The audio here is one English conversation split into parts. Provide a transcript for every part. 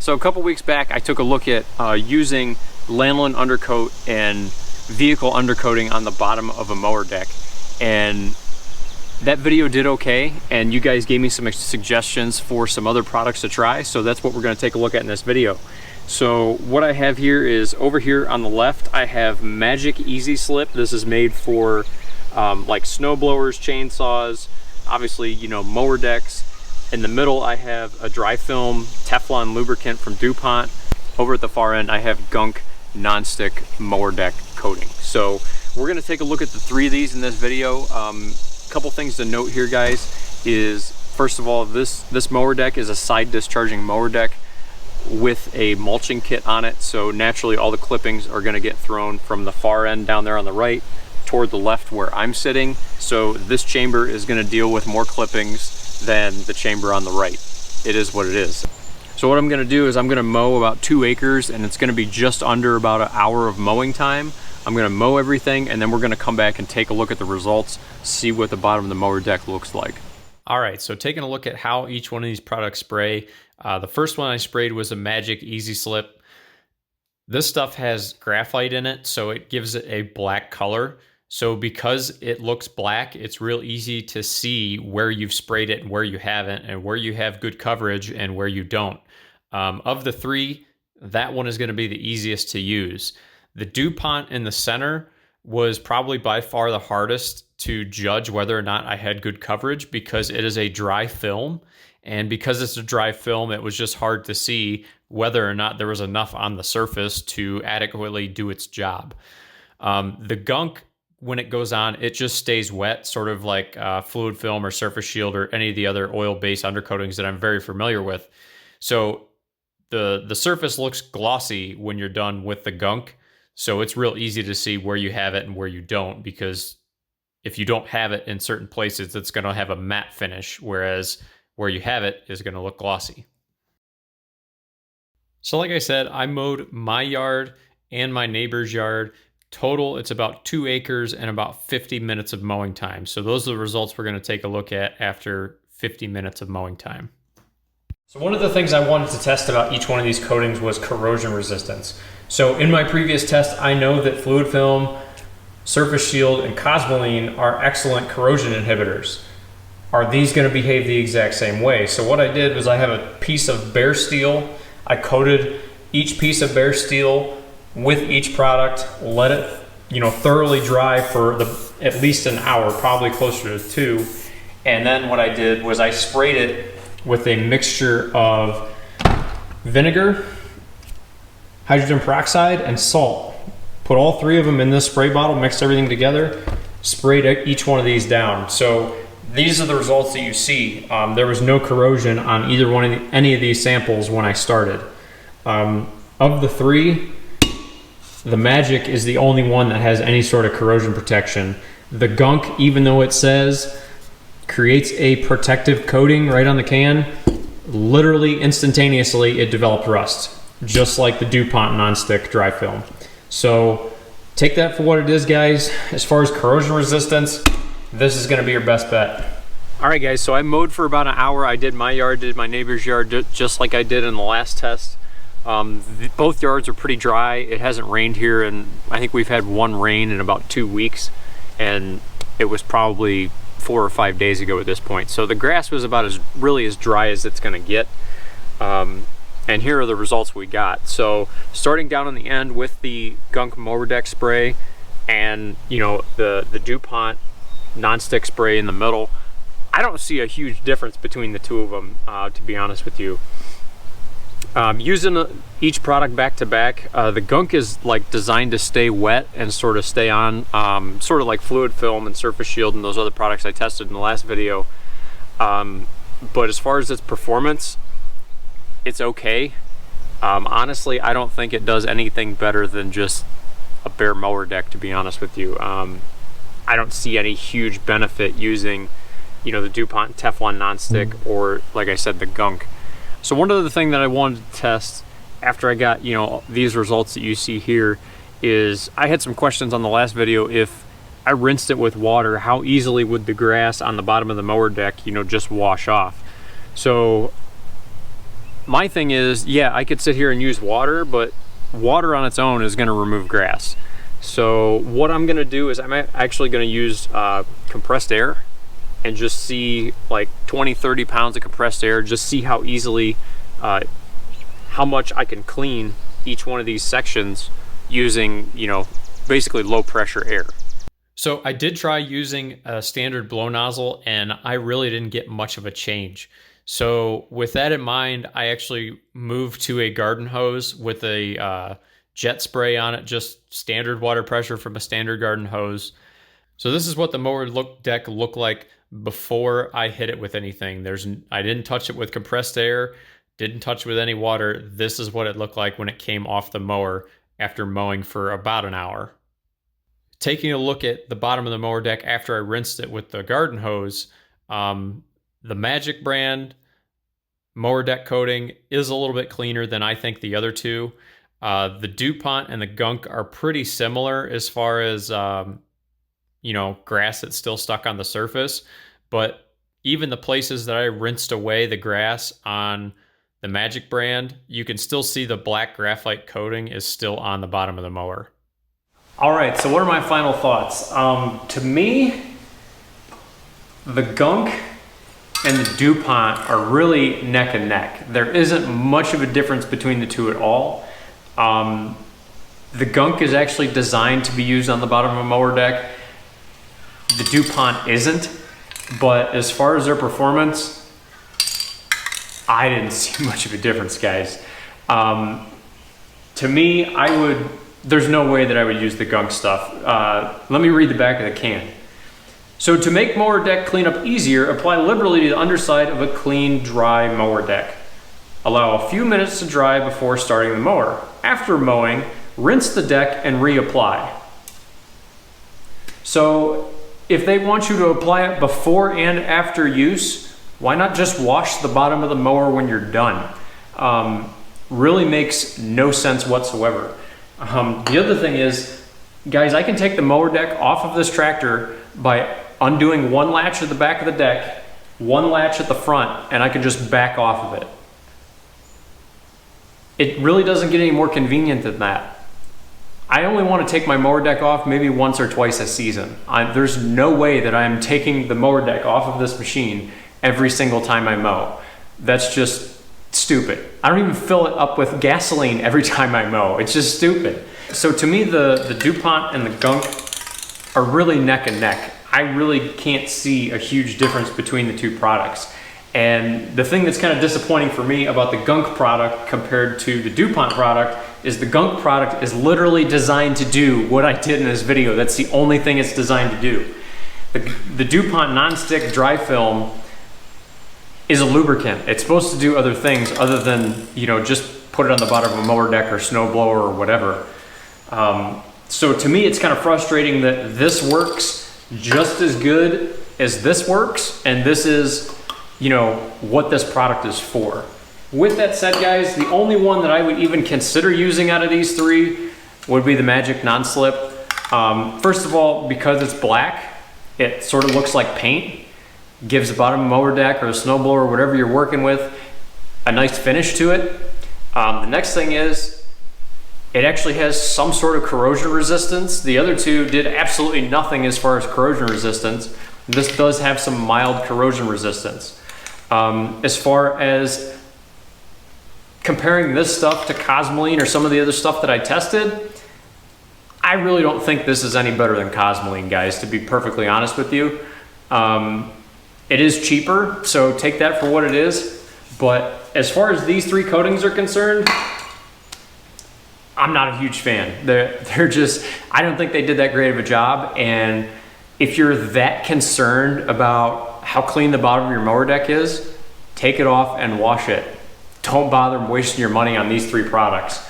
So a couple weeks back, I took a look at using lanolin undercoat and vehicle undercoating on the bottom of a mower deck, and that video did okay, and you guys gave me some suggestions for some other products to try, so that's what we're going to take a look at in this video. So what I have here is, over here on the left, I have Majic Easy Slip. This is made for like snow blowers, chainsaws, obviously, you know, mower decks. In the middle, I have a dry film Teflon lubricant from Dupont. Over at the far end, I have Gunk non-stick mower deck coating. So we're going to take a look at the three of these in this video. Couple things to note here, guys, is first of all, this mower deck is a side discharging mower deck with a mulching kit on it, so naturally all the clippings are going to get thrown from the far end down there on the right toward the left where I'm sitting. So this chamber is going to deal with more clippings than the chamber on the right. It is what it is. So what I'm going to do is I'm going to mow about 2 acres, and it's going to be just under about an hour of mowing time. I'm going to mow everything, and then we're going to come back and take a look at the results, see what the bottom of the mower deck looks like. All right, so taking a look at how each one of these products spray. The first one I sprayed was a Majic Easy Slip. This stuff has graphite in it, so it gives it a black color. So because it looks black, it's real easy to see where you've sprayed it and where you haven't, and where you have good coverage and where you don't. Of the three, that one is going to be the easiest to use. The Dupont in the center was probably by far the hardest to judge whether or not I had good coverage, because it is a dry film. And because it's a dry film, it was just hard to see whether or not there was enough on the surface to adequately do its job. The Gunk, when it goes on, it just stays wet, sort of like fluid film or surface shield or any of the other oil-based undercoatings that I'm very familiar with. So the surface looks glossy when you're done with the Gunk. So it's real easy to see where you have it and where you don't, because if you don't have it in certain places, it's going to have a matte finish, whereas where you have it is going to look glossy. So like I said, I mowed my yard and my neighbor's yard. Total, it's about 2 acres and about 50 minutes of mowing time. So those are the results we're going to take a look at after 50 minutes of mowing time. So one of the things I wanted to test about each one of these coatings was corrosion resistance. So in my previous test, I know that fluid film, surface shield, and Cosmoline are excellent corrosion inhibitors. Are these going to behave the exact same way? So what I did was, I have a piece of bare steel. I coated each piece of bare steel with each product, let it, you know, thoroughly dry for at least an hour, probably closer to 2. And then what I did was I sprayed it with a mixture of vinegar, hydrogen peroxide, and salt. Put all 3 of them in this spray bottle, mixed everything together, sprayed each one of these down. So these are the results that you see. There was no corrosion on either one of any of these samples when I started. Of the 3, the Majic is the only one that has any sort of corrosion protection. The Gunk, even though it says creates a protective coating right on the can, literally instantaneously it developed rust, just like the Dupont non-stick dry film. So take that for what it is, guys. As far as corrosion resistance, this is going to be your best bet. All right, guys, so I mowed for about an hour. I did my yard, did my neighbor's yard, just like I did in the last test. Both yards are pretty dry. It hasn't rained here, and I think we've had 1 rain in about 2 weeks, and it was probably 4 or 5 days ago at this point. So the grass was about really as dry as it's going to get. And here are the results we got. So starting down on the end with the Gunk Mower Deck Spray and, you know, the DuPont non-stick spray in the middle, I don't see a huge difference between the two of them, to be honest with you. Using each product back to back, the Gunk is like designed to stay wet and sort of stay on, sort of like fluid film and surface shield and those other products I tested in the last video. But as far as its performance, it's okay. Honestly, I don't think it does anything better than just a bare mower deck, to be honest with you. I don't see any huge benefit using, you know, the Dupont Teflon non-stick or, like I said, the Gunk. So one other thing that I wanted to test after I got, you know, these results that you see here is I had some questions on the last video. If I rinsed it with water, how easily would the grass on the bottom of the mower deck, you know, just wash off? So my thing is, yeah, I could sit here and use water, but water on its own is gonna remove grass. So what I'm gonna do is I'm actually gonna use compressed air and just see like 20-30 pounds of compressed air, just see how easily, how much I can clean each one of these sections using, you know, basically low pressure air. So I did try using a standard blow nozzle and I really didn't get much of a change. So with that in mind, I actually moved to a garden hose with a jet spray on it, just standard water pressure from a standard garden hose. So this is what the mower deck looked like before I hit it with anything. I didn't touch it with compressed air, didn't touch it with any water. This is what it looked like when it came off the mower after mowing for about an hour. Taking a look at the bottom of the mower deck after I rinsed it with the garden hose, the Majic brand mower deck coating is a little bit cleaner than I think the other two. The Dupont and the Gunk are pretty similar as far as, you know, grass that's still stuck on the surface. But even the places that I rinsed away the grass on the Majic brand, you can still see the black graphite coating is still on the bottom of the mower. All right, so what are my final thoughts? To me, the Gunk and the Dupont are really neck and neck. There isn't much of a difference between the two at all. The Gunk is actually designed to be used on the bottom of a mower deck. The Dupont isn't, but as far as their performance, I didn't see much of a difference, guys. To me, there's no way that I would use the Gunk stuff. Let me read the back of the can. So to make mower deck cleanup easier, apply liberally to the underside of a clean, dry mower deck. Allow a few minutes to dry before starting the mower. After mowing, rinse the deck and reapply. So if they want you to apply it before and after use, why not just wash the bottom of the mower when you're done? Really makes no sense whatsoever. The other thing is, guys, I can take the mower deck off of this tractor by undoing one latch at the back of the deck, one latch at the front, and I can just back off of it. It really doesn't get any more convenient than that. I only want to take my mower deck off maybe once or twice a season. There's no way that I'm taking the mower deck off of this machine every single time I mow. That's just stupid. I don't even fill it up with gasoline every time I mow. It's just stupid. So to me, the Dupont and the Gunk are really neck and neck. I really can't see a huge difference between the two products. And the thing that's kind of disappointing for me about the Gunk product compared to the Dupont product is the Gunk product is literally designed to do what I did in this video. That's the only thing it's designed to do. The Dupont non-stick dry film is a lubricant. It's supposed to do other things other than, you know, just put it on the bottom of a mower deck or snowblower or whatever. So to me, it's kind of frustrating that this works just as good as this works, and this is, you know, what this product is for. With that said, guys, the only one that I would even consider using out of these three would be the Majic non-slip. First of all, because it's black, it sort of looks like paint. Gives the bottom of a mower deck or a snowblower or whatever you're working with a nice finish to it. The next thing is, it actually has some sort of corrosion resistance. The other two did absolutely nothing as far as corrosion resistance. This does have some mild corrosion resistance. As far as comparing this stuff to Cosmoline or some of the other stuff that I tested, I really don't think this is any better than Cosmoline, guys, to be perfectly honest with you. It is cheaper, so take that for what it is. But as far as these three coatings are concerned, I'm not a huge fan. They're just, I don't think they did that great of a job. And if you're that concerned about how clean the bottom of your mower deck is, take it off and wash it. Don't bother wasting your money on these three products.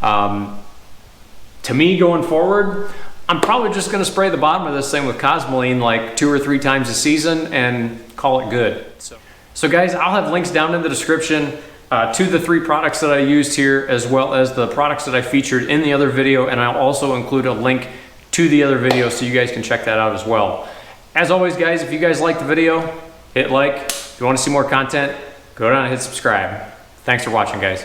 To me, going forward, I'm probably just gonna spray the bottom of this thing with Cosmoline like 2 or 3 times a season and call it good. So guys, I'll have links down in the description to the 3 products that I used here, as well as the products that I featured in the other video, and I'll also include a link to the other video so you guys can check that out as well. As always, guys, if you guys liked the video, hit like. If you want to see more content, go down and hit subscribe. Thanks for watching, guys.